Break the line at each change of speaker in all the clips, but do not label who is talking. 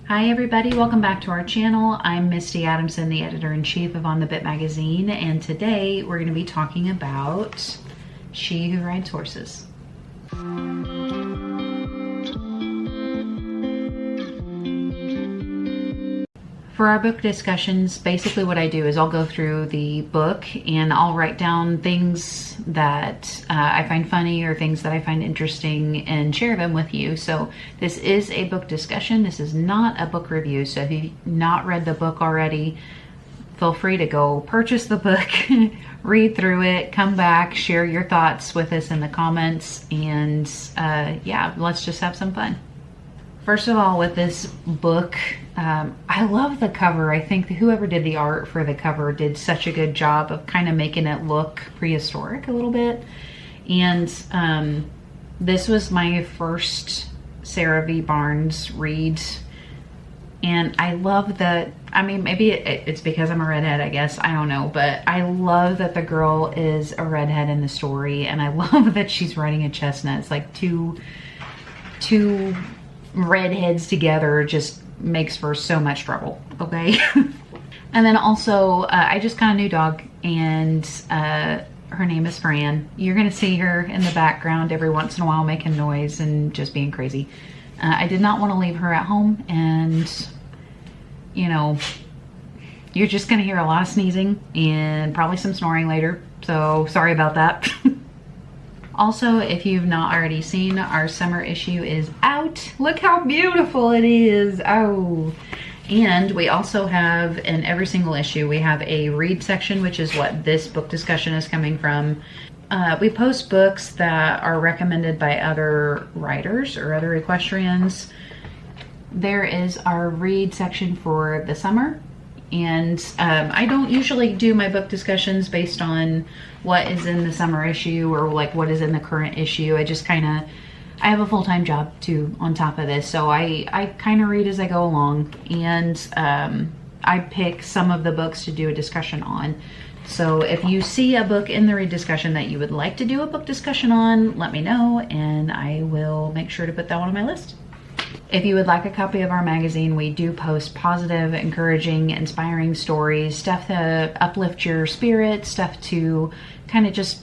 Hi everybody, welcome back to our channel. I'm Misty Adamson, the editor-in-chief of On the Bit magazine, and today we're going to be talking about She Who Rides Horses. For our book discussions, basically what I do is I'll go through the book and I'll write down things that I find funny or things that I find interesting and share them with you. So this is a book discussion. This is not a book review. So if you've not read the book already, feel free to go purchase the book, read through it, come back, share your thoughts with us in the comments, and yeah, let's just have some fun. First of all, with this book, I love the cover. I think whoever did the art for the cover did such a good job of kind of making it look prehistoric a little bit. And this was my first Sarah V. Barnes read. And I love that, I mean, maybe it's because I'm a redhead, I guess. I don't know. But I love that the girl is a redhead in the story. And I love that she's riding a chestnut. It's like two redheads together just makes for so much trouble, okay? And then also, I just got a new dog, and her name is Fran. You're gonna see her in the background every once in a while making noise and just being crazy. I did not want to leave her at home, and you know, you're just gonna hear a lot of sneezing and probably some snoring later, so sorry about that. Also, if you've not already seen, our summer issue is out. Look how beautiful it is. Oh, and we also have, in every single issue, we have a read section, which is what this book discussion is coming from. We post books that are recommended by other writers or other equestrians. There is our read section for the summer. And I don't usually do my book discussions based on what is in the summer issue or like what is in the current issue. I just kind of, I have a full-time job too on top of this. So I kind of read as I go along, and I pick some of the books to do a discussion on. So if you see a book in the read discussion that you would like to do a book discussion on, let me know and I will make sure to put that one on my list. If you would like a copy of our magazine, we do post positive, encouraging, inspiring stories, stuff to uplift your spirit, stuff to kind of just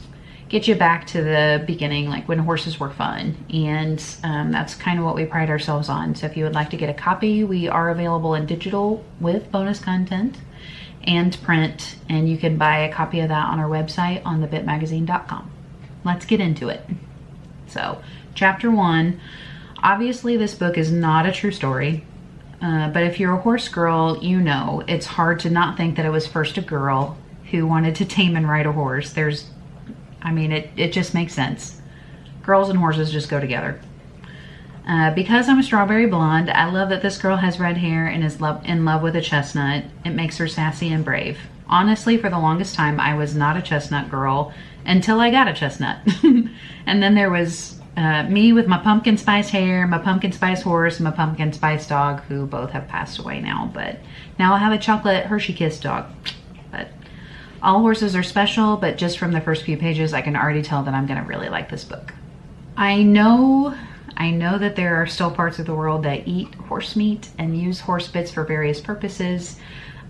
get you back to the beginning, like when horses were fun. And that's kind of what we pride ourselves on. So if you would like to get a copy, we are available in digital with bonus content and print, and you can buy a copy of that on our website on thebitmagazine.com. Let's get into it. So, chapter 1. Obviously, this book is not a true story, but if you're a horse girl, you know it's hard to not think that it was first a girl who wanted to tame and ride a horse. It just makes sense. Girls and horses just go together. Because I'm a strawberry blonde, I love that this girl has red hair and is in love with a chestnut. It makes her sassy and brave. Honestly, for the longest time, I was not a chestnut girl until I got a chestnut. And then there was me with my pumpkin spice hair, my pumpkin spice horse, and my pumpkin spice dog, who both have passed away now. But now I have a chocolate Hershey Kiss dog. But all horses are special, but just from the first few pages, I can already tell that I'm going to really like this book. I know that there are still parts of the world that eat horse meat and use horse bits for various purposes,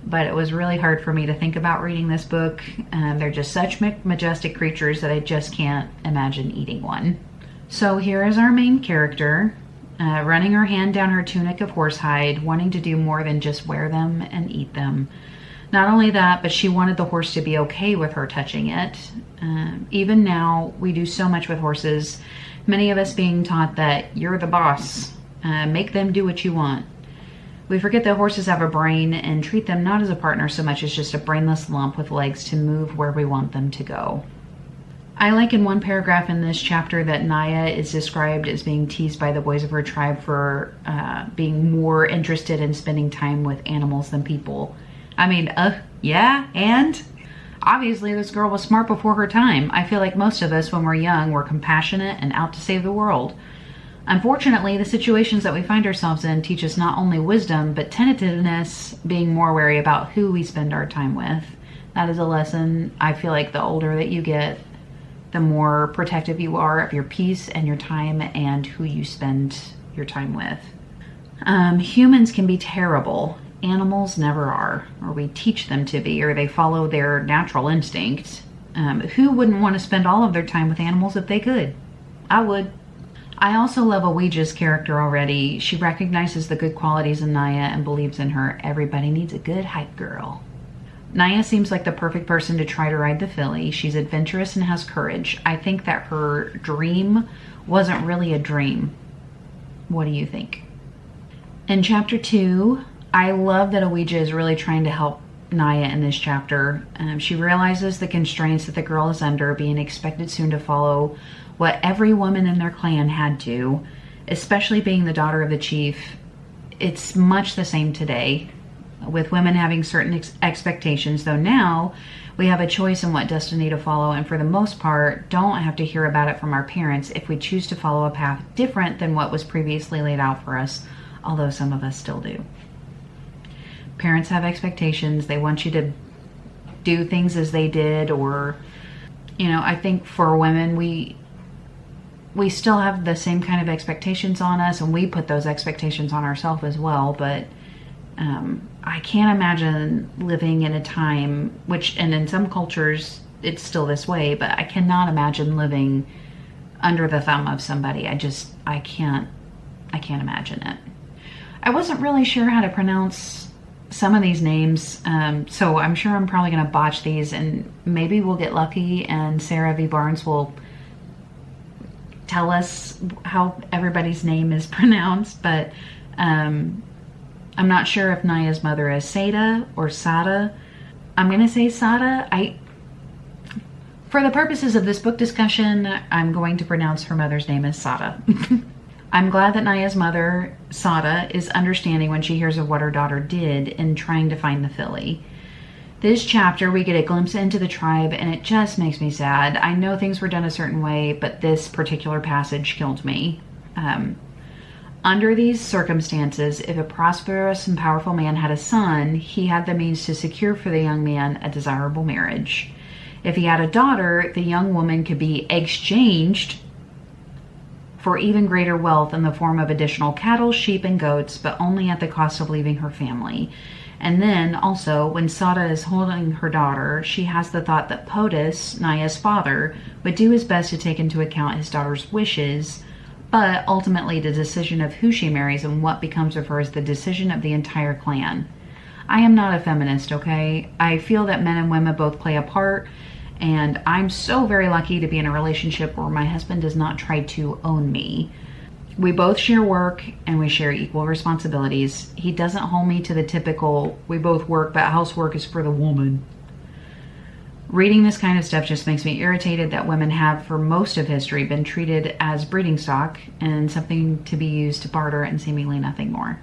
but it was really hard for me to think about reading this book. They're just such majestic creatures that I just can't imagine eating one. So here is our main character, running her hand down her tunic of horsehide, wanting to do more than just wear them and eat them. Not only that, but she wanted the horse to be okay with her touching it. Even now, we do so much with horses, many of us being taught that you're the boss, make them do what you want. We forget that horses have a brain and treat them not as a partner so much as just a brainless lump with legs to move where we want them to go. I like in one paragraph in this chapter that Naya is described as being teased by the boys of her tribe for being more interested in spending time with animals than people. I mean, yeah, and? Obviously, this girl was smart before her time. I feel like most of us, when we're young, were compassionate and out to save the world. Unfortunately, the situations that we find ourselves in teach us not only wisdom, but tentativeness, being more wary about who we spend our time with. That is a lesson. I feel like the older that you get, the more protective you are of your peace and your time and who you spend your time with. Humans can be terrible. Animals never are, or we teach them to be, or they follow their natural instinct. Who wouldn't want to spend all of their time with animals if they could? I would. I also love Ouija's character already. She recognizes the good qualities in Naya and believes in her. Everybody needs a good hype girl. Naya seems like the perfect person to try to ride the filly. She's adventurous and has courage. I think that her dream wasn't really a dream. What do you think? In chapter 2, I love that Ouija is really trying to help Naya in this chapter. She realizes the constraints that the girl is under, being expected soon to follow what every woman in their clan had to, especially being the daughter of the chief. It's much the same today, with women having certain expectations, though now we have a choice in what destiny to follow, and for the most part don't have to hear about it from our parents if we choose to follow a path different than what was previously laid out for us, although some of us still do. Parents have expectations. They want you to do things as they did, or, you know, I think for women, we still have the same kind of expectations on us, and we put those expectations on ourselves as well. But I can't imagine living in a time, and in some cultures it's still this way, but I cannot imagine living under the thumb of somebody. I can't imagine it. I wasn't really sure how to pronounce some of these names, so I'm sure I'm probably going to botch these, and maybe we'll get lucky and Sarah V. Barnes will tell us how everybody's name is pronounced, but I'm not sure if Naya's mother is Seda or Sada. I'm going to say Sada. For the purposes of this book discussion, I'm going to pronounce her mother's name as Sada. I'm glad that Naya's mother, Sada, is understanding when she hears of what her daughter did in trying to find the filly. This chapter, we get a glimpse into the tribe, and it just makes me sad. I know things were done a certain way, but this particular passage killed me. Under these circumstances, if a prosperous and powerful man had a son, he had the means to secure for the young man a desirable marriage. If he had a daughter, the young woman could be exchanged for even greater wealth in the form of additional cattle, sheep, and goats, but only at the cost of leaving her family. And then, also, when Sada is holding her daughter, she has the thought that POTUS, Naya's father, would do his best to take into account his daughter's wishes, but ultimately the decision of who she marries and what becomes of her is the decision of the entire clan. I am not a feminist, okay? I feel that men and women both play a part, and I'm so very lucky to be in a relationship where my husband does not try to own me. We both share work and we share equal responsibilities. He doesn't hold me to the typical, we both work, but housework is for the woman. Reading this kind of stuff just makes me irritated that women have, for most of history, been treated as breeding stock and something to be used to barter and seemingly nothing more.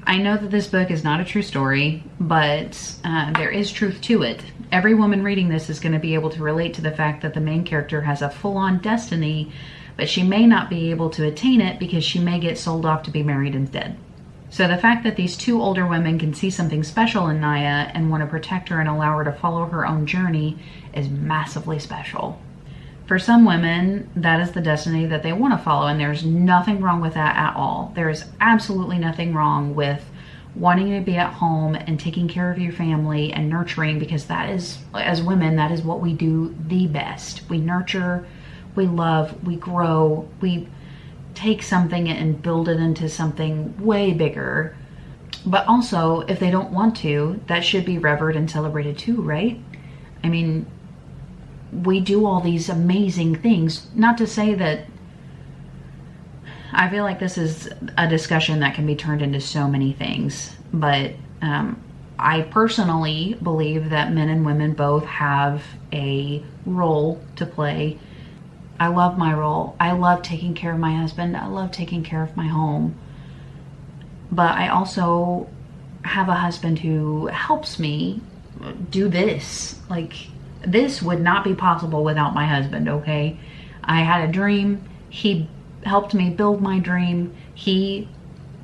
I know that this book is not a true story, but there is truth to it. Every woman reading this is going to be able to relate to the fact that the main character has a full-on destiny, but she may not be able to attain it because she may get sold off to be married instead. So the fact that these two older women can see something special in Naya and want to protect her and allow her to follow her own journey is massively special. For some women, that is the destiny that they want to follow, and there's nothing wrong with that at all. There is absolutely nothing wrong with wanting to be at home and taking care of your family and nurturing, because that is, as women, that is what we do the best. We nurture, we love, we grow, we take something and build it into something way bigger. But also, if they don't want to, that should be revered and celebrated too, right? I mean, we do all these amazing things. Not to say that, I feel like this is a discussion that can be turned into so many things, but I personally believe that men and women both have a role to play. I love my role. I love taking care of my husband. I love taking care of my home. But I also have a husband who helps me do this. Like, this would not be possible without my husband, okay? I had a dream. He helped me build my dream. He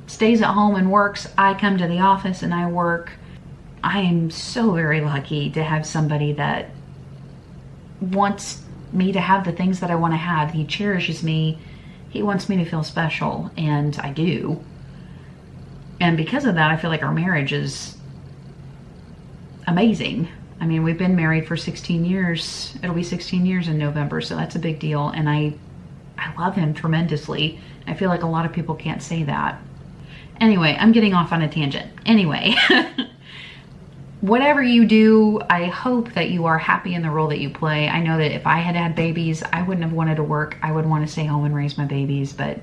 stays at home and works. I come to the office and I work. I am so very lucky to have somebody that wants me to have the things that I want to have. He cherishes me. He wants me to feel special, and I do. And because of that, I feel like our marriage is amazing. I mean, we've been married for 16 years. It'll be 16 years in November, so that's a big deal. And I love him tremendously. I feel like a lot of people can't say that. Anyway, I'm getting off on a tangent. Anyway, whatever you do, I hope that you are happy in the role that you play. I know that if I had had babies, I wouldn't have wanted to work. I would want to stay home and raise my babies, but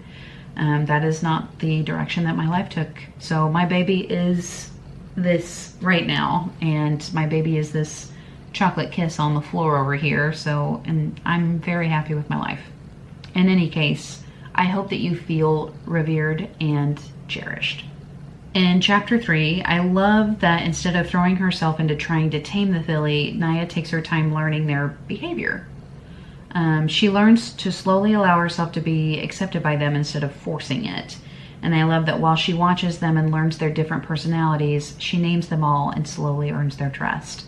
that is not the direction that my life took. So my baby is this right now, and my baby is this chocolate kiss on the floor over here. So, and I'm very happy with my life. In any case, I hope that you feel revered and cherished. In chapter 3, I love that instead of throwing herself into trying to tame the filly, Naya takes her time learning their behavior. She learns to slowly allow herself to be accepted by them instead of forcing it. And I love that while she watches them and learns their different personalities, she names them all and slowly earns their trust.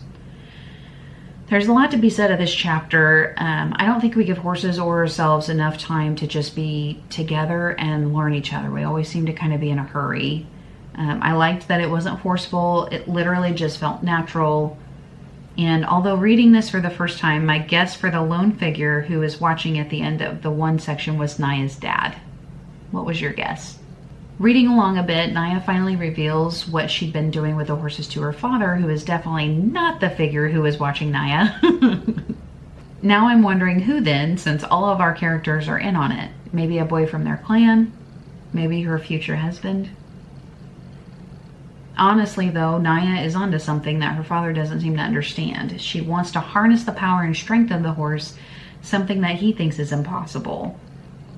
There's a lot to be said of this chapter. I don't think we give horses or ourselves enough time to just be together and learn each other. We always seem to kind of be in a hurry. I liked that it wasn't forceful. It literally just felt natural. And although reading this for the first time, my guess for the lone figure who is watching at the end of the one section was Naya's dad. What was your guess? Reading along a bit, Naya finally reveals what she'd been doing with the horses to her father, who is definitely not the figure who is watching Naya. Now I'm wondering who then, since all of our characters are in on it. Maybe a boy from their clan? Maybe her future husband? Honestly, though, Naya is onto something that her father doesn't seem to understand. She wants to harness the power and strength of the horse, something that he thinks is impossible.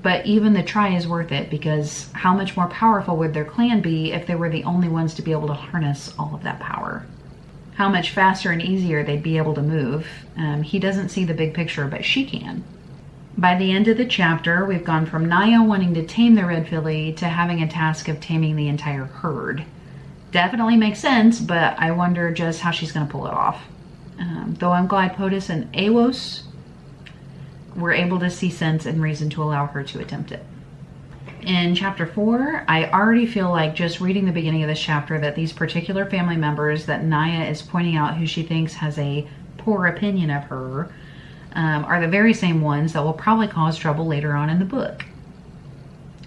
But even the try is worth it, because how much more powerful would their clan be if they were the only ones to be able to harness all of that power? How much faster and easier they'd be able to move. He doesn't see the big picture, but she can. By the end of the chapter, we've gone from Naya wanting to tame the red filly to having a task of taming the entire herd. Definitely makes sense, but I wonder just how she's going to pull it off. Though I'm glad POTUS and Awos were able to see sense and reason to allow her to attempt it. In chapter 4, I already feel like just reading the beginning of this chapter that these particular family members that Naya is pointing out who she thinks has a poor opinion of her are the very same ones that will probably cause trouble later on in the book.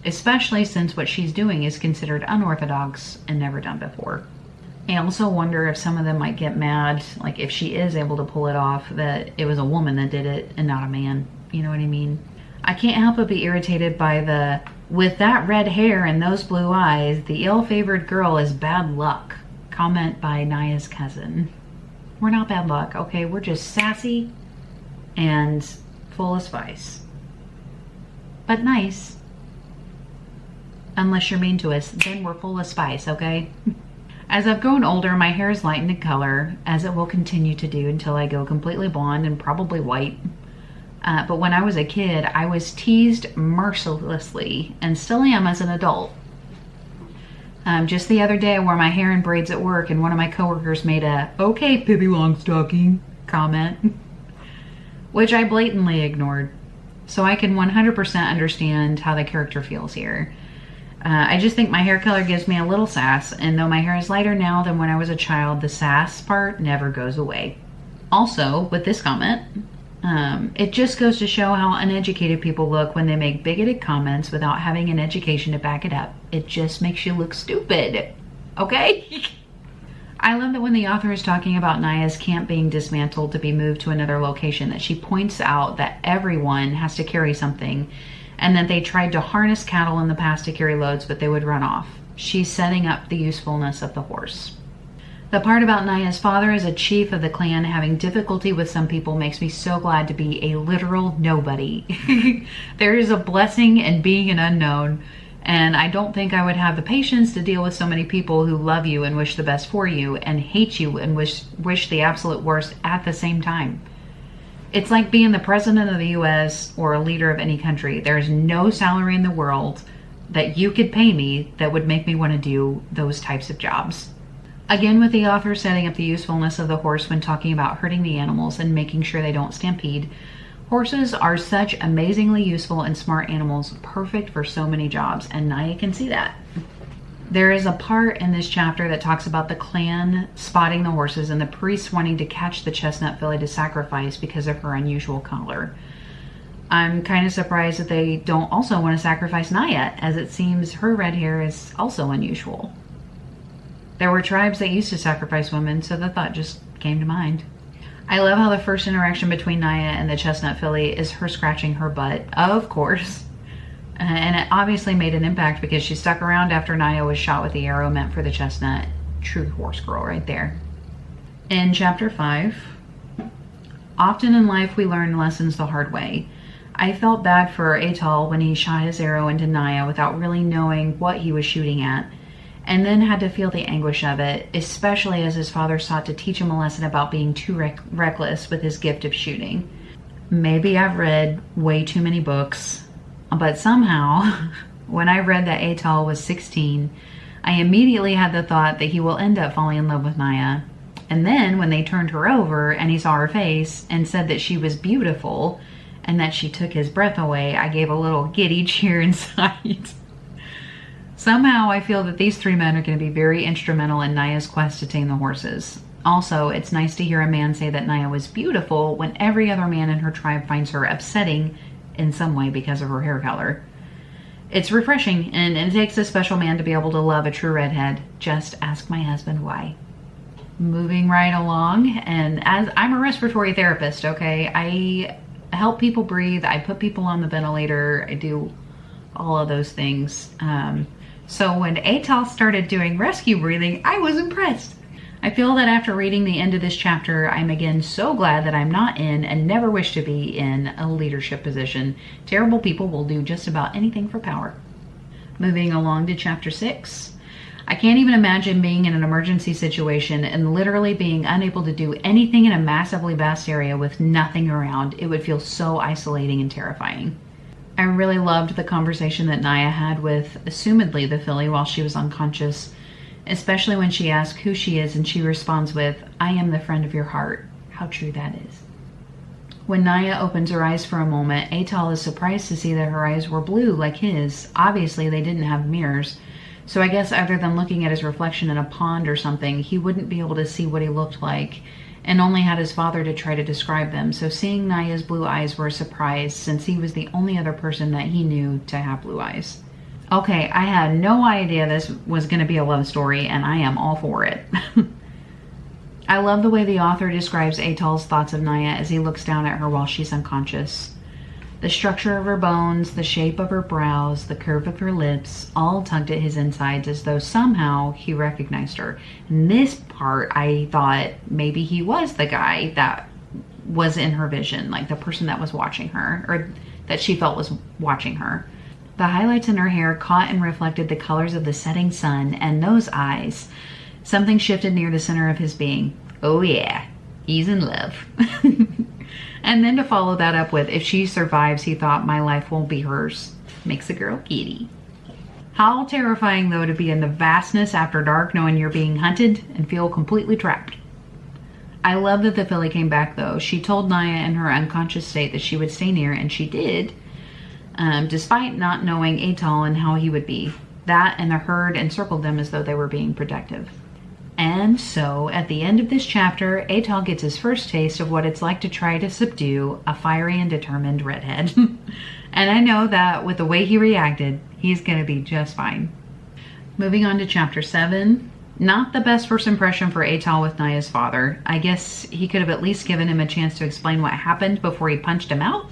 Especially since what she's doing is considered unorthodox and never done before. I also wonder if some of them might get mad, like if she is able to pull it off, that it was a woman that did it and not a man. You know what I mean? I can't help but be irritated by the, with that red hair and those blue eyes, the ill-favored girl is bad luck, comment by Naya's cousin. We're not bad luck, okay? We're just sassy and full of spice. But nice. Unless you're mean to us, then we're full of spice, okay? As I've grown older, my hair has lightened in color, as it will continue to do until I go completely blonde and probably white. But when I was a kid, I was teased mercilessly, and still am as an adult. Just the other day, I wore my hair in braids at work, and one of my coworkers made a, "Okay, Pippi Longstocking," comment, which I blatantly ignored. So I can 100% understand how the character feels here. I just think my hair color gives me a little sass, and though my hair is lighter now than when I was a child, the sass part never goes away. Also, with this comment, it just goes to show how uneducated people look when they make bigoted comments without having an education to back it up. It just makes you look stupid, okay? I love that when the author is talking about Naya's camp being dismantled to be moved to another location, that she points out that everyone has to carry something, and that they tried to harness cattle in the past to carry loads, but they would run off. She's setting up the usefulness of the horse. The part about Naya's father as a chief of the clan having difficulty with some people makes me so glad to be a literal nobody. There is a blessing in being an unknown, and I don't think I would have the patience to deal with so many people who love you and wish the best for you, and hate you and wish the absolute worst at the same time. It's like being the president of the US or a leader of any country. There's no salary in the world that you could pay me that would make me want to do those types of jobs. Again, with the author setting up the usefulness of the horse when talking about herding the animals and making sure they don't stampede, horses are such amazingly useful and smart animals, perfect for so many jobs, and Naya can see that. There is a part in this chapter that talks about the clan spotting the horses and the priests wanting to catch the chestnut filly to sacrifice because of her unusual color. I'm kind of surprised that they don't also want to sacrifice Naya, as it seems her red hair is also unusual. There were tribes that used to sacrifice women, so the thought just came to mind. I love how the first interaction between Naya and the chestnut filly is her scratching her butt, of course. And it obviously made an impact because she stuck around after Naya was shot with the arrow meant for the chestnut. True horse girl right there. In chapter 5, often in life we learn lessons the hard way. I felt bad for Atal when he shot his arrow into Naya without really knowing what he was shooting at, and then had to feel the anguish of it, especially as his father sought to teach him a lesson about being too reckless with his gift of shooting. Maybe I've read way too many books, but somehow, when I read that Atal was 16, I immediately had the thought that he will end up falling in love with Naya. And then when they turned her over and he saw her face and said that she was beautiful and that she took his breath away, I gave a little giddy cheer inside. Somehow I feel that these three men are going to be very instrumental in Naya's quest to tame the horses. Also, it's nice to hear a man say that Naya was beautiful when every other man in her tribe finds her upsetting in some way because of her hair color. It's refreshing, and it takes a special man to be able to love a true redhead. Just ask my husband why. Moving right along, and as I'm a respiratory therapist, okay, I help people breathe, I put people on the ventilator, I do all of those things. So when Atal started doing rescue breathing, I was impressed. I feel that after reading the end of this chapter, I'm again so glad that I'm not in and never wish to be in a leadership position. Terrible people will do just about anything for power. Moving along to chapter 6. I can't even imagine being in an emergency situation and literally being unable to do anything in a massively vast area with nothing around. It would feel so isolating and terrifying. I really loved the conversation that Naya had with, assumedly, the filly while she was unconscious, especially when she asks who she is and she responds with, "I am the friend of your heart." How true that is. When Naya opens her eyes for a moment, Atal is surprised to see that her eyes were blue like his. Obviously, they didn't have mirrors. So I guess other than looking at his reflection in a pond or something, he wouldn't be able to see what he looked like, and only had his father to try to describe them. So seeing Naya's blue eyes were a surprise, since he was the only other person that he knew to have blue eyes. Okay, I had no idea this was going to be a love story, and I am all for it. I love the way the author describes Atal's thoughts of Naya as he looks down at her while she's unconscious. The structure of her bones, the shape of her brows, the curve of her lips, all tugged at his insides as though somehow he recognized her. In this part, I thought maybe he was the guy that was in her vision, like the person that was watching her, or that she felt was watching her. The highlights in her hair caught and reflected the colors of the setting sun, and those eyes. Something shifted near the center of his being. Oh yeah, he's in love. And then to follow that up with, if she survives, he thought, my life won't be hers. Makes a girl giddy. How terrifying, though, to be in the vastness after dark, knowing you're being hunted and feel completely trapped. I love that the filly came back, though. She told Naya in her unconscious state that she would stay near, and she did. Despite not knowing Atal and how he would be. That and the herd encircled them as though they were being protective. And so, at the end of this chapter, Atal gets his first taste of what it's like to try to subdue a fiery and determined redhead. And I know that with the way he reacted, he's going to be just fine. Moving on to chapter 7. Not the best first impression for Atal with Naya's father. I guess he could have at least given him a chance to explain what happened before he punched him out.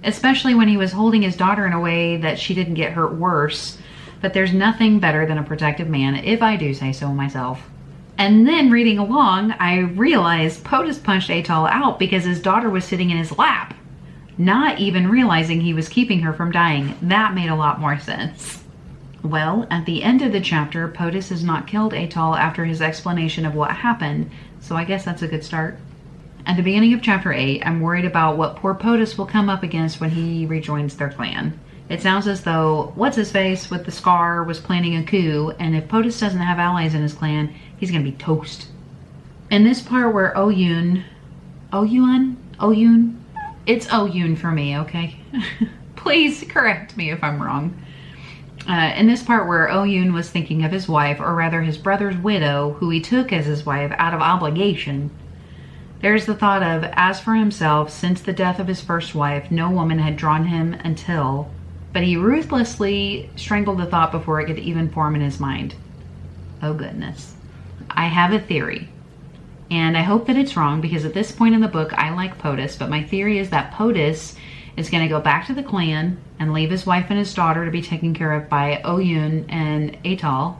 Especially when he was holding his daughter in a way that she didn't get hurt worse. But there's nothing better than a protective man, if I do say so myself. And then reading along, I realized POTUS punched Atal out because his daughter was sitting in his lap, not even realizing he was keeping her from dying. That made a lot more sense. Well, at the end of the chapter, POTUS has not killed Atal after his explanation of what happened, so I guess that's a good start. At the beginning of chapter 8, I'm worried about what poor POTUS will come up against when he rejoins their clan. It sounds as though what's-his-face with the scar was planning a coup, and if POTUS doesn't have allies in his clan, he's going to be toast. In this part where Oyun? It's Oyun for me, okay? Please correct me if I'm wrong. In this part where Oyun was thinking of his wife, or rather his brother's widow, who he took as his wife out of obligation, there's the thought of, as for himself, since the death of his first wife, no woman had drawn him until, but he ruthlessly strangled the thought before it could even form in his mind. Oh goodness. I have a theory, and I hope that it's wrong, because at this point in the book I like POTUS, but my theory is that POTUS is going to go back to the clan and leave his wife and his daughter to be taken care of by Oyun and Atal,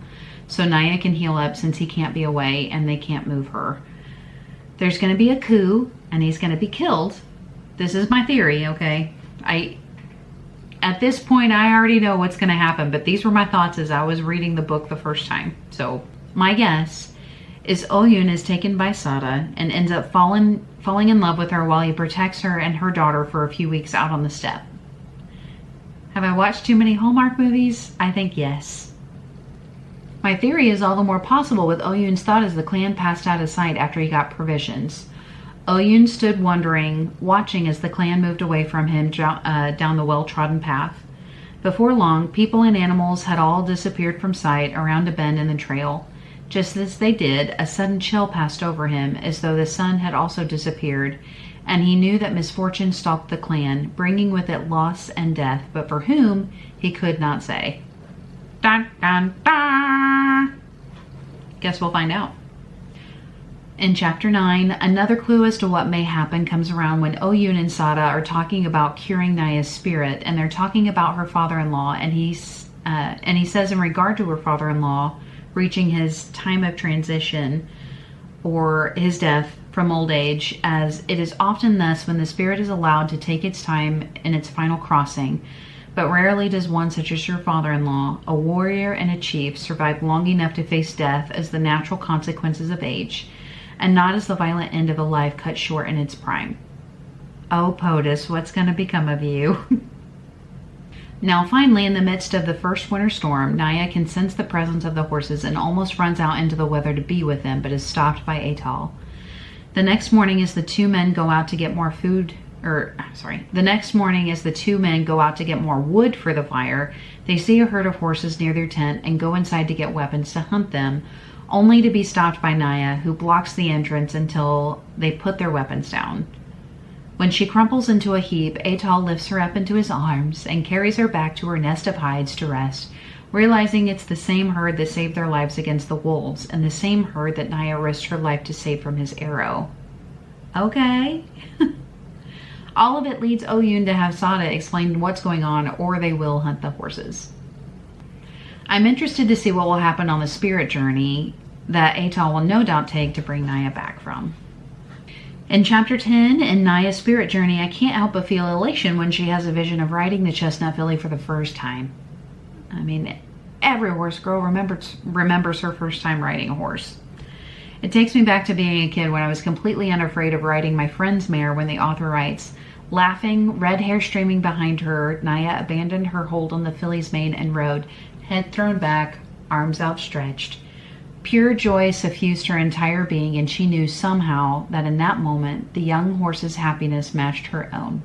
so Naya can heal up since he can't be away and they can't move her. There's going to be a coup and he's going to be killed. This is my theory, okay? At this point I already know what's going to happen, but these were my thoughts as I was reading the book the first time. So my guess is Oyun is taken by Sada and ends up falling in love with her while he protects her and her daughter for a few weeks out on the steppe. Have I watched too many Hallmark movies? I think yes. My theory is all the more possible with Oyun's thought as the clan passed out of sight after he got provisions. Oyun stood wondering, watching as the clan moved away from him down the well-trodden path. Before long, people and animals had all disappeared from sight around a bend in the trail. Just as they did, a sudden chill passed over him, as though the sun had also disappeared, and he knew that misfortune stalked the clan, bringing with it loss and death, but for whom, he could not say. Dun, dun, dun. Guess we'll find out. In Chapter 9, another clue as to what may happen comes around when Oyun and Sada are talking about curing Naya's spirit, and they're talking about her father-in-law, and he says in regard to her father-in-law, reaching his time of transition or his death from old age, as it is often thus when the spirit is allowed to take its time in its final crossing, but rarely does one such as your father-in-law, a warrior and a chief, survive long enough to face death as the natural consequences of age, and not as the violent end of a life cut short in its prime. Oh, POTUS, what's going to become of you? Now, finally, in the midst of the first winter storm, Naya can sense the presence of the horses and almost runs out into the weather to be with them, but is stopped by Atal. The next morning, as the two men go out to get more wood for the fire, they see a herd of horses near their tent and go inside to get weapons to hunt them, only to be stopped by Naya, who blocks the entrance until they put their weapons down. When she crumples into a heap, Atal lifts her up into his arms and carries her back to her nest of hides to rest, realizing it's the same herd that saved their lives against the wolves, and the same herd that Naya risked her life to save from his arrow. Okay. All of it leads Oyun to have Sada explain what's going on, or they will hunt the horses. I'm interested to see what will happen on the spirit journey that Atal will no doubt take to bring Naya back from. In Chapter 10, in Naya's spirit journey, I can't help but feel elation when she has a vision of riding the chestnut filly for the first time. I mean, every horse girl remembers her first time riding a horse. It takes me back to being a kid when I was completely unafraid of riding my friend's mare when the author writes, laughing, red hair streaming behind her, Naya abandoned her hold on the filly's mane and rode, head thrown back, arms outstretched. Pure joy suffused her entire being, and she knew somehow that in that moment, the young horse's happiness matched her own.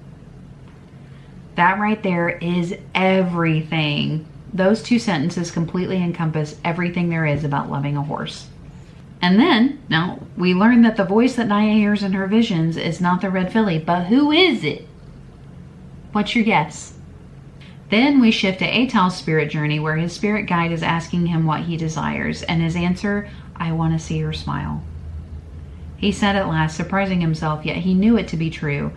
That right there is everything. Those two sentences completely encompass everything there is about loving a horse. And then, now, we learn that the voice that Naya hears in her visions is not the red filly, but who is it? What's your guess? Then we shift to Atal's spirit journey, where his spirit guide is asking him what he desires, and his answer, I want to see her smile. He said at last, surprising himself, yet he knew it to be true.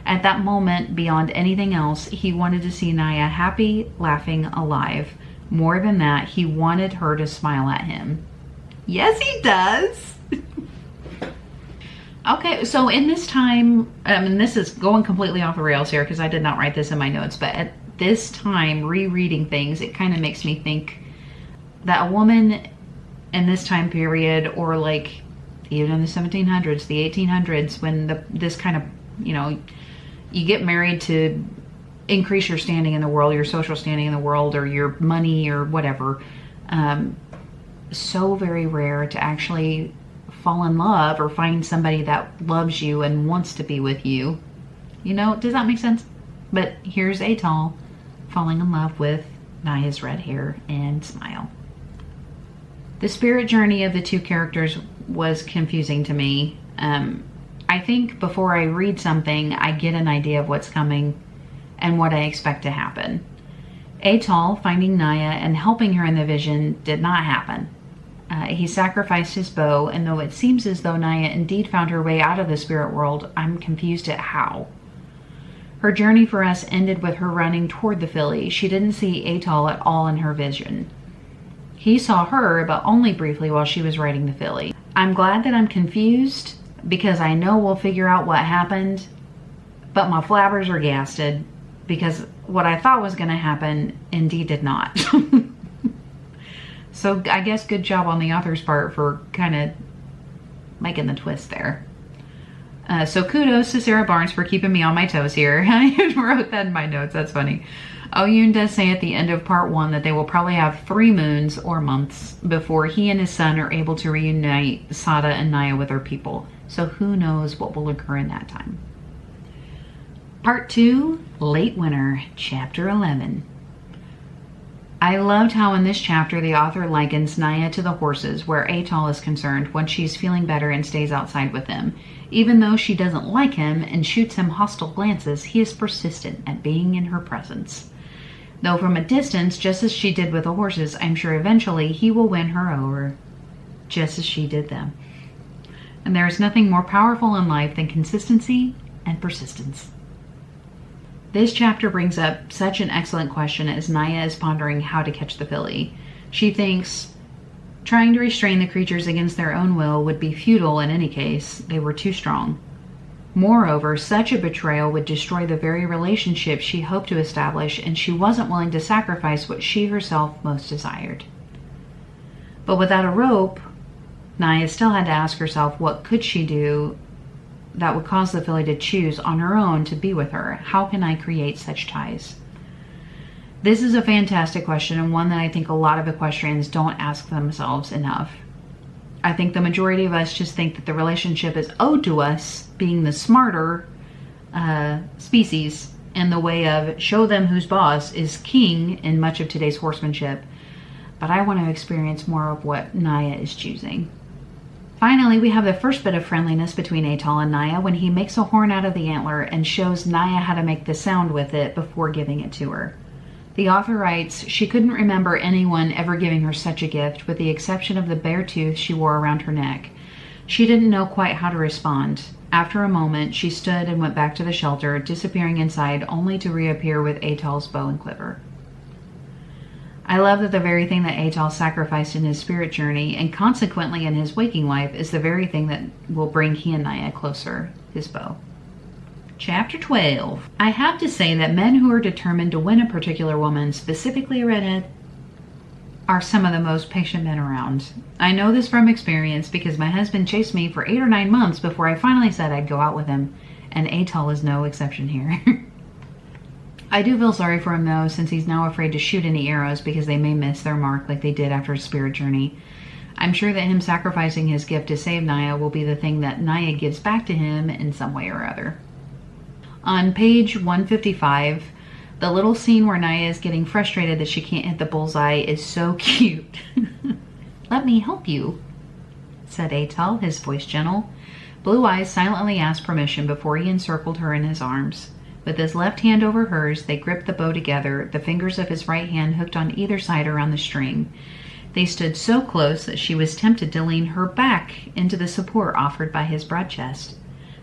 At that moment, beyond anything else, he wanted to see Naya happy, laughing, alive. More than that, he wanted her to smile at him. Yes, he does. Okay, so in this time, and this is going completely off the rails here because I did not write this in my notes, but at this time, rereading things, it kind of makes me think that a woman in this time period, or like even in the 1700s, the 1800s, when this kind of, you get married to increase your standing in the world, your social standing in the world, or your money or whatever, so very rare to actually fall in love or find somebody that loves you and wants to be with you. Does that make sense? But here's Atal falling in love with Naya's red hair and smile. The spirit journey of the two characters was confusing to me. I think before I read something, I get an idea of what's coming and what I expect to happen. Atal finding Naya and helping her in the vision did not happen. He sacrificed his bow, and though it seems as though Naya indeed found her way out of the spirit world, I'm confused at how. Her journey for us ended with her running toward the filly. She didn't see Atal at all in her vision. He saw her, but only briefly while she was riding the filly. I'm glad that I'm confused, because I know we'll figure out what happened, but my flabbers are gasted, because what I thought was going to happen indeed did not. So I guess good job on the author's part for kind of making the twist there. So kudos to Sarah Barnes for keeping me on my toes here. I wrote that in my notes. That's funny. Oyun does say at the end of part 1 that they will probably have 3 moons or months before he and his son are able to reunite Sada and Naya with their people. So who knows what will occur in that time. Part 2, Late Winter, Chapter 11. I loved how in this chapter the author likens Naya to the horses where Atal is concerned when she's feeling better and stays outside with him. Even though she doesn't like him and shoots him hostile glances, he is persistent at being in her presence. Though from a distance, just as she did with the horses, I'm sure eventually he will win her over, just as she did them. And there is nothing more powerful in life than consistency and persistence. This chapter brings up such an excellent question as Naya is pondering how to catch the filly. She thinks trying to restrain the creatures against their own will would be futile in any case. They were too strong. Moreover, such a betrayal would destroy the very relationship she hoped to establish, and she wasn't willing to sacrifice what she herself most desired. But without a rope, Naya still had to ask herself what could she do that would cause the filly to choose on her own to be with her. How can I create such ties? This is a fantastic question, and one that I think a lot of equestrians don't ask themselves enough. I think the majority of us just think that the relationship is owed to us being the smarter species in the way of show them who's boss is king in much of today's horsemanship. But I want to experience more of what Naya is choosing. Finally, we have the first bit of friendliness between Atal and Naya when he makes a horn out of the antler and shows Naya how to make the sound with it before giving it to her. The author writes, she couldn't remember anyone ever giving her such a gift, with the exception of the bare tooth she wore around her neck. She didn't know quite how to respond. After a moment, she stood and went back to the shelter, disappearing inside only to reappear with Atal's bow and quiver. I love that the very thing that Atal sacrificed in his spirit journey, and consequently in his waking life, is the very thing that will bring he and Naya closer, his bow. Chapter 12. I have to say that men who are determined to win a particular woman, specifically a redhead, are some of the most patient men around. I know this from experience because my husband chased me for 8 or 9 months before I finally said I'd go out with him, and Atal is no exception here. I do feel sorry for him though, since he's now afraid to shoot any arrows because they may miss their mark like they did after his spirit journey. I'm sure that him sacrificing his gift to save Naya will be the thing that Naya gives back to him in some way or other. On page 155, the little scene where Naya is getting frustrated that she can't hit the bullseye is so cute. Let me help you, said Atal, his voice gentle. Blue Eyes silently asked permission before he encircled her in his arms. With his left hand over hers, they gripped the bow together, the fingers of his right hand hooked on either side around the string. They stood so close that she was tempted to lean her back into the support offered by his broad chest.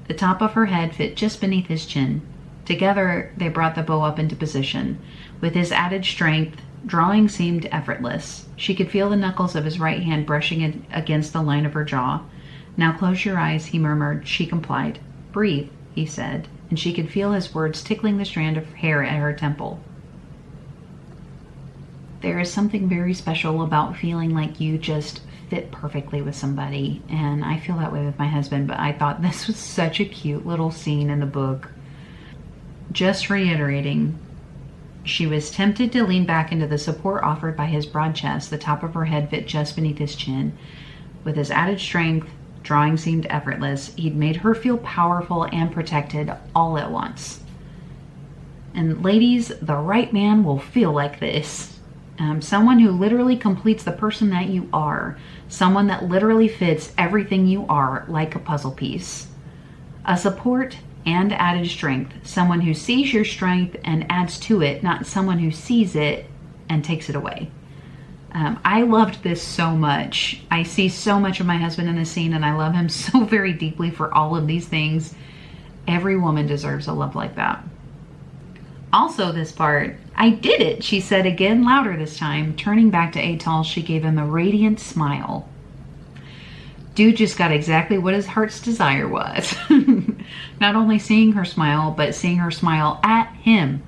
The top of her head fit just beneath his chin. Together, they brought the bow up into position. With his added strength, drawing seemed effortless. She could feel the knuckles of his right hand brushing against the line of her jaw. Now close your eyes, he murmured. She complied. Breathe, he said, and she could feel his words tickling the strand of hair at her temple. There is something very special about feeling like you just fit perfectly with somebody, and I feel that way with my husband, but I thought this was such a cute little scene in the book. Just reiterating, she was tempted to lean back into the support offered by his broad chest. The top of her head fit just beneath his chin. With his added strength, drawing seemed effortless. He'd made her feel powerful and protected all at once. And ladies, the right man will feel like this. Someone who literally completes the person that you are. Someone that literally fits everything you are like a puzzle piece. A support and added strength. Someone who sees your strength and adds to it, not someone who sees it and takes it away. I loved this so much. I see so much of my husband in this scene, and I love him so very deeply for all of these things. Every woman deserves a love like that. Also this part, I did it, she said again, louder this time. Turning back to Atal, she gave him a radiant smile. Dude just got exactly what his heart's desire was. Not only seeing her smile, but seeing her smile at him.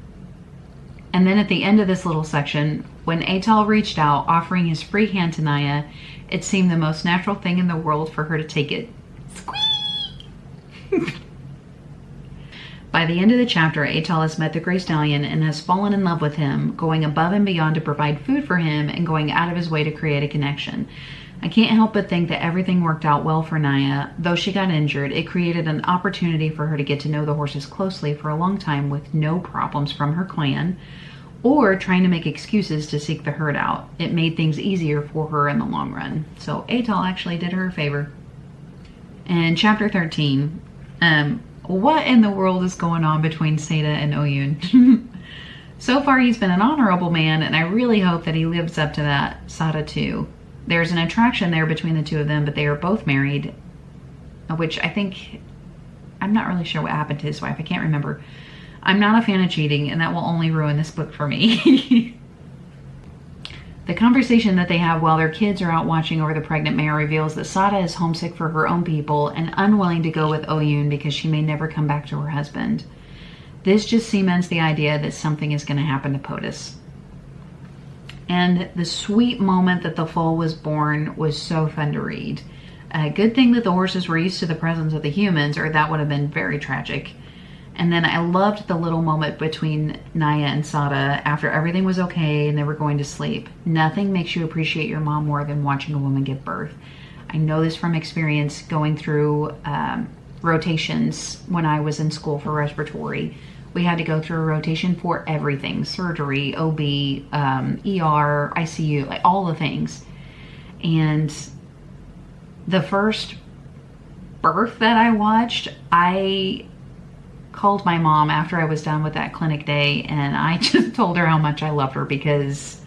And then at the end of this little section, when Atal reached out, offering his free hand to Naya, it seemed the most natural thing in the world for her to take it. Squeak! By the end of the chapter, Atal has met the Grey Stallion and has fallen in love with him, going above and beyond to provide food for him and going out of his way to create a connection. I can't help but think that everything worked out well for Naya. Though she got injured, it created an opportunity for her to get to know the horses closely for a long time with no problems from her clan, or trying to make excuses to seek the herd out. It made things easier for her in the long run. So Atal actually did her a favor. And chapter 13, what in the world is going on between Seda and Oyun? So far he's been an honorable man, and I really hope that he lives up to that. Sada too. There's an attraction there between the two of them, but they are both married, which I think, I'm not really sure what happened to his wife. I can't remember. I'm not a fan of cheating, and that will only ruin this book for me. The conversation that they have while their kids are out watching over the pregnant mare reveals that Sada is homesick for her own people and unwilling to go with Oyun because she may never come back to her husband. This just cements the idea that something is going to happen to POTUS. And the sweet moment that the foal was born was so fun to read. Good thing that the horses were used to the presence of the humans, or that would have been very tragic. And then I loved the little moment between Naya and Sada after everything was okay and they were going to sleep. Nothing makes you appreciate your mom more than watching a woman give birth. I know this from experience going through rotations when I was in school for respiratory. We had to go through a rotation for everything. Surgery, OB, ER, ICU, like all the things. And the first birth that I watched, I called my mom after I was done with that clinic day, and I just told her how much I loved her because,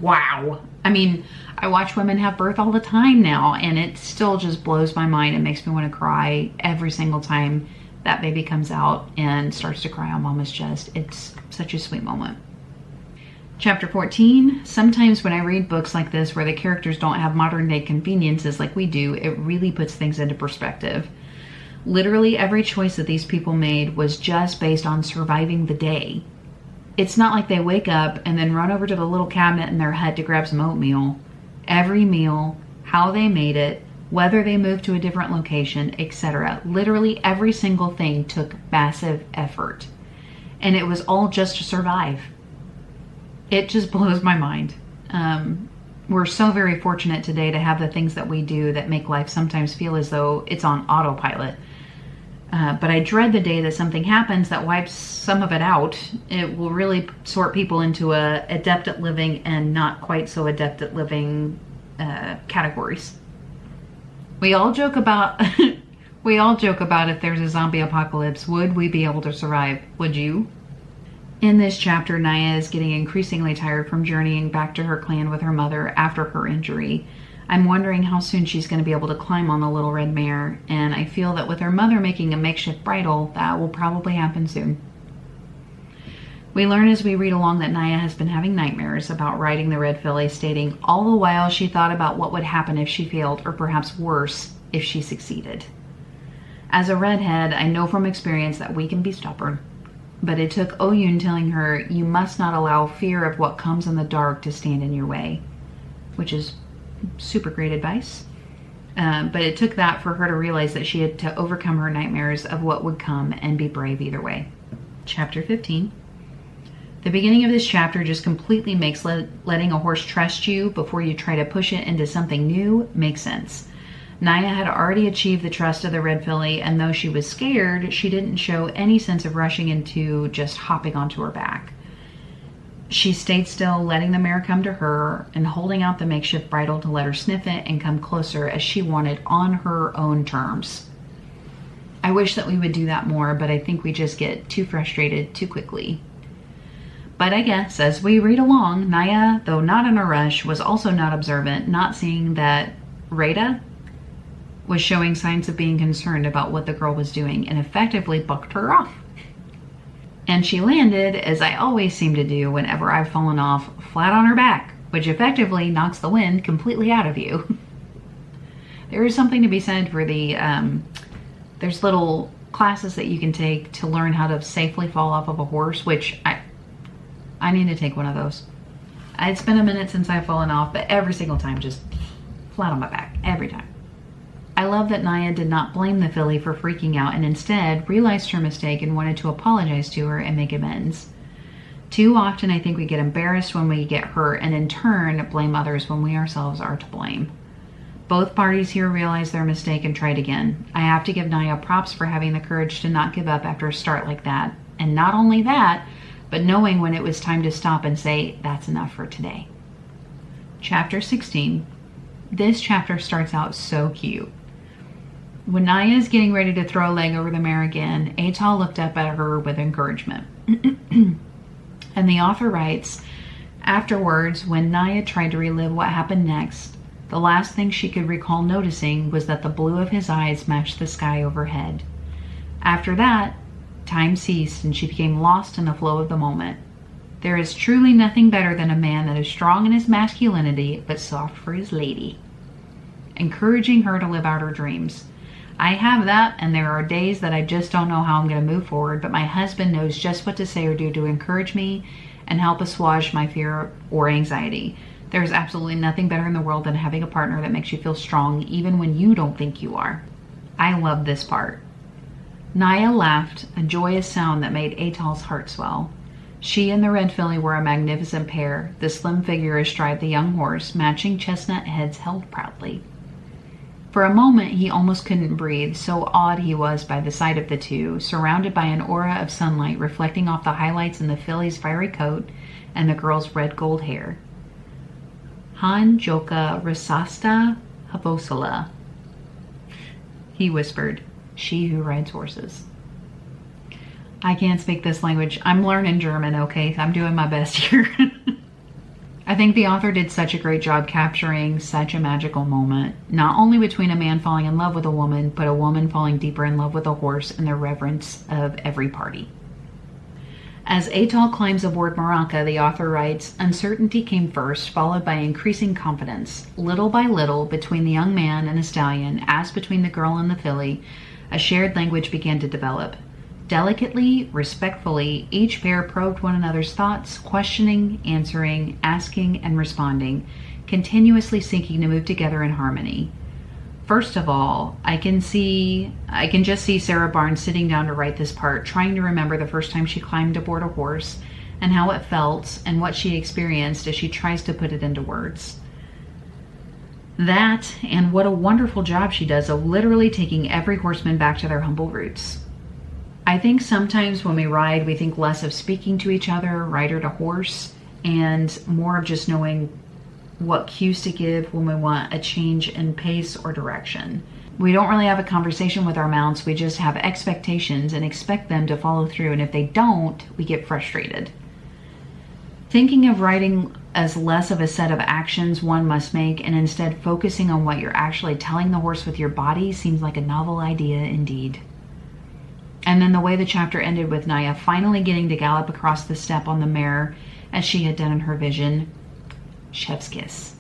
wow. I mean, I watch women have birth all the time now, and it still just blows my mind. It makes me want to cry every single time that baby comes out and starts to cry on mama's chest. It's such a sweet moment. Chapter 14, sometimes when I read books like this where the characters don't have modern day conveniences like we do, it really puts things into perspective. Literally every choice that these people made was just based on surviving the day. It's not like they wake up and then run over to the little cabinet in their hut to grab some oatmeal. Every meal, how they made it, whether they moved to a different location, etc. Literally every single thing took massive effort. And it was all just to survive. It just blows my mind. We're so very fortunate today to have the things that we do that make life sometimes feel as though it's on autopilot. But I dread the day that something happens that wipes some of it out. It will really sort people into a adept at living and not quite so adept at living categories. We all joke about if there's a zombie apocalypse, would we be able to survive? Would you? In this chapter, Naya is getting increasingly tired from journeying back to her clan with her mother after her injury. I'm wondering how soon she's going to be able to climb on the little red mare, and I feel that with her mother making a makeshift bridle, that will probably happen soon. We learn as we read along that Naya has been having nightmares about riding the red filly, stating all the while she thought about what would happen if she failed, or perhaps worse, if she succeeded. As a redhead, I know from experience that we can be stubborn, but it took Oyun telling her, you must not allow fear of what comes in the dark to stand in your way, which is super great advice. But it took that for her to realize that she had to overcome her nightmares of what would come and be brave either way. Chapter 15. The beginning of this chapter just completely makes letting a horse trust you before you try to push it into something new make sense. Naya had already achieved the trust of the red filly, and though she was scared, she didn't show any sense of rushing into just hopping onto her back. She stayed still, letting the mare come to her and holding out the makeshift bridle to let her sniff it and come closer as she wanted on her own terms. I wish that we would do that more, but I think we just get too frustrated too quickly. But I guess as we read along, Naya, though not in a rush, was also not observant, not seeing that Rada was showing signs of being concerned about what the girl was doing and effectively bucked her off. And she landed, as I always seem to do whenever I've fallen off, flat on her back, which effectively knocks the wind completely out of you. There is something to be said for the, there's little classes that you can take to learn how to safely fall off of a horse, which I need to take one of those. It's been a minute since I've fallen off, but every single time, just flat on my back, every time. I love that Naya did not blame the filly for freaking out and instead realized her mistake and wanted to apologize to her and make amends. Too often I think we get embarrassed when we get hurt and in turn blame others when we ourselves are to blame. Both parties here realized their mistake and tried again. I have to give Naya props for having the courage to not give up after a start like that. And not only that, but knowing when it was time to stop and say, that's enough for today. Chapter 16. This chapter starts out so cute. When Naya is getting ready to throw a leg over the mare again, Atal looked up at her with encouragement. And the author writes, afterwards, when Naya tried to relive what happened next, the last thing she could recall noticing was that the blue of his eyes matched the sky overhead. After that, time ceased and she became lost in the flow of the moment. There is truly nothing better than a man that is strong in his masculinity but soft for his lady. Encouraging her to live out her dreams. I have that, and there are days that I just don't know how I'm going to move forward, but my husband knows just what to say or do to encourage me and help assuage my fear or anxiety. There is absolutely nothing better in the world than having a partner that makes you feel strong even when you don't think you are. I love this part. Naya laughed, a joyous sound that made Atal's heart swell. She and the red filly were a magnificent pair, the slim figure astride the young horse, matching chestnut heads held proudly. For a moment he almost couldn't breathe, so awed he was by the sight of the two, surrounded by an aura of sunlight reflecting off the highlights in the filly's fiery coat and the girl's red gold hair. Han Joka Rasasta Havosala, he whispered, she who rides horses. I can't speak this language. I'm learning German, okay? I'm doing my best here. I think the author did such a great job capturing such a magical moment, not only between a man falling in love with a woman, but a woman falling deeper in love with a horse and the reverence of every party. As Atal climbs aboard Maraka, the author writes, uncertainty came first, followed by increasing confidence. Little by little, between the young man and the stallion, as between the girl and the filly, a shared language began to develop. Delicately, respectfully, each pair probed one another's thoughts, questioning, answering, asking, and responding, continuously seeking to move together in harmony. First of all, I can just see Sarah Barnes sitting down to write this part, trying to remember the first time she climbed aboard a horse and how it felt and what she experienced as she tries to put it into words. That, and what a wonderful job she does of literally taking every horseman back to their humble roots. I think sometimes when we ride, we think less of speaking to each other, rider to horse, and more of just knowing what cues to give when we want a change in pace or direction. We don't really have a conversation with our mounts, we just have expectations and expect them to follow through, and if they don't, we get frustrated. Thinking of riding as less of a set of actions one must make and instead focusing on what you're actually telling the horse with your body seems like a novel idea indeed. And then the way the chapter ended with Naya finally getting to gallop across the steppe on the mare as she had done in her vision. Chef's kiss.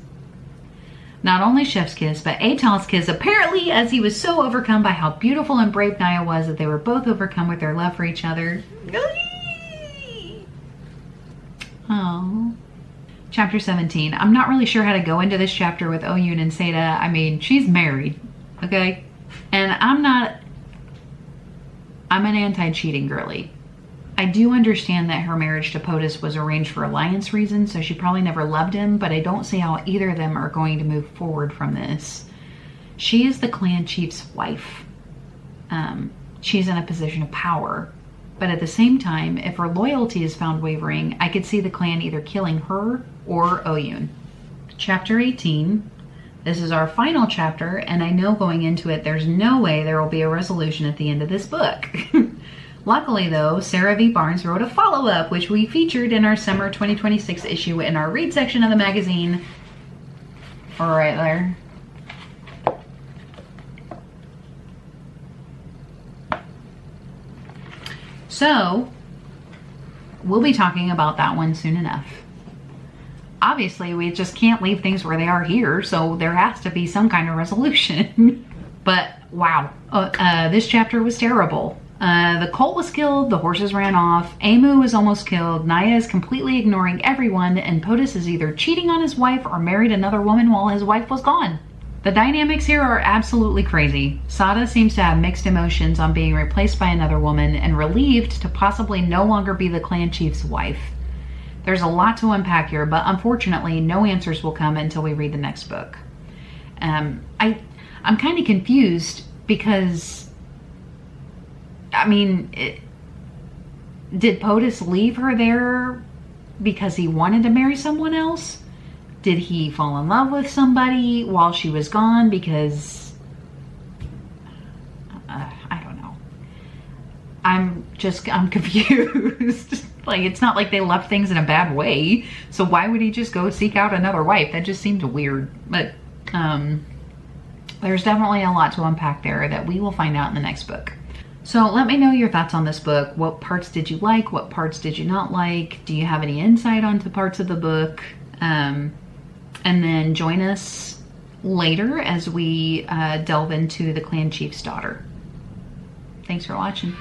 Not only chef's kiss, but Atal's kiss, apparently, as he was so overcome by how beautiful and brave Naya was that they were both overcome with their love for each other. Oh. Chapter 17. I'm not really sure how to go into this chapter with Oyun and Seda. I mean, she's married, okay? And I'm an anti-cheating girly. I do understand that her marriage to POTUS was arranged for alliance reasons, so she probably never loved him, but I don't see how either of them are going to move forward from this. She is the clan chief's wife. She's in a position of power. But at the same time, if her loyalty is found wavering, I could see the clan either killing her or Oyun. Chapter 18. This is our final chapter, and I know going into it there's no way there will be a resolution at the end of this book. Luckily though, Sarah V. Barnes wrote a follow-up, which we featured in our summer 2026 issue in our read section of the magazine. Right there. So, we'll be talking about that one soon enough. Obviously, we just can't leave things where they are here, so there has to be some kind of resolution. But, wow. This chapter was terrible. The colt was killed, the horses ran off, Amu was almost killed, Naya is completely ignoring everyone, and POTUS is either cheating on his wife or married another woman while his wife was gone. The dynamics here are absolutely crazy. Sada seems to have mixed emotions on being replaced by another woman and relieved to possibly no longer be the clan chief's wife. There's a lot to unpack here, but unfortunately no answers will come until we read the next book. I'm kind of confused because, I mean, did POTUS leave her there because he wanted to marry someone else? Did he fall in love with somebody while she was gone because... I don't know. I'm confused. Like, it's not like they left things in a bad way. So why would he just go seek out another wife? That just seemed weird. But there's definitely a lot to unpack there that we will find out in the next book. So let me know your thoughts on this book. What parts did you like? What parts did you not like? Do you have any insight onto parts of the book? And then join us later as we delve into the clan chief's daughter. Thanks for watching.